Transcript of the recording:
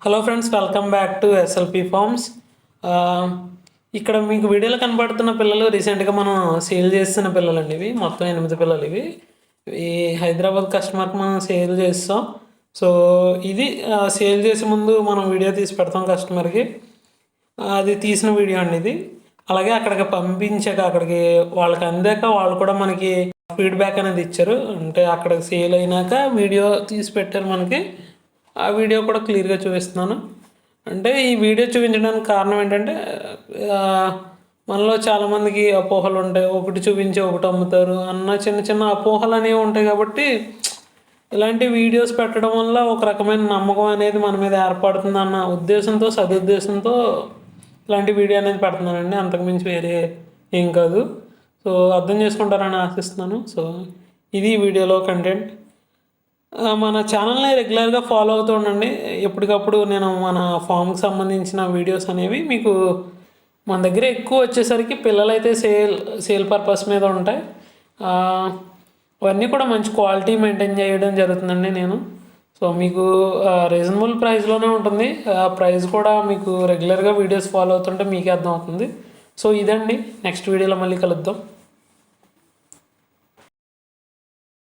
Hello friends, welcome back to SLP Farms. ఇక్కడ మీకు వీడియోలో కనబడుతున్న పిల్లలు రీసెంట్గా మనం సేల్ చేస్తున్న పిల్లలండి. ఇవి మొత్తం 8 పిల్లలు. ఈ హైదరాబాద్ కస్టమర్కి మనం సేల్ చేస్తాం. సో ఇది సేల్ చేసే ముందు మనం వీడియో తీసి పెడతాం కస్టమర్కి. అది తీసిన వీడియో అండి ఇది. అలాగే అక్కడికి పంపించాక అక్కడికి వాళ్ళకి అందాక వాళ్ళు కూడా మనకి ఫీడ్బ్యాక్ అనేది ఇచ్చారు. అంటే అక్కడికి సేల్ అయినాక వీడియో తీసి పెట్టారు మనకి. ఆ వీడియో కూడా క్లియర్గా చూపిస్తున్నాను. అంటే ఈ వీడియో చూపించడానికి కారణం ఏంటంటే మనలో చాలామందికి అపోహలు ఉంటాయి. ఒకటి చూపించి ఒకటి అమ్ముతారు అన్న చిన్న చిన్న అపోహలు అనేవి ఉంటాయి. కాబట్టి ఇలాంటి వీడియోస్ పెట్టడం వల్ల ఒక రకమైన నమ్మకం అనేది మన మీద ఏర్పడుతుంది అన్న ఉద్దేశంతో, సదుద్దేశంతో ఇలాంటి వీడియో అనేది పెడుతున్నానండి. అంతకుమించి వేరే ఏం కాదు. సో అర్థం చేసుకుంటారని ఆశిస్తున్నాను. సో ఇది వీడియోలో కంటెంట్. మన ఛానల్ని రెగ్యులర్గా ఫాలో అవుతూ ఉండండి. ఎప్పటికప్పుడు నేను మన ఫామ్కి సంబంధించిన వీడియోస్ అనేవి మీకు మన దగ్గర ఎక్కువ వచ్చేసరికి పిల్లలైతే సేల్ పర్పస్ మీద ఉంటాయి. అవన్నీ కూడా మంచి క్వాలిటీ మెయింటైన్ చేయడం జరుగుతుందండి నేను. సో మీకు రీజనబుల్ ప్రైస్లోనే ఉంటుంది. ఆ ప్రైస్ కూడా మీకు రెగ్యులర్గా వీడియోస్ ఫాలో అవుతుంటే మీకే అర్థమవుతుంది. సో ఇదండి. నెక్స్ట్ వీడియోలో మళ్ళీ కలుద్దాం.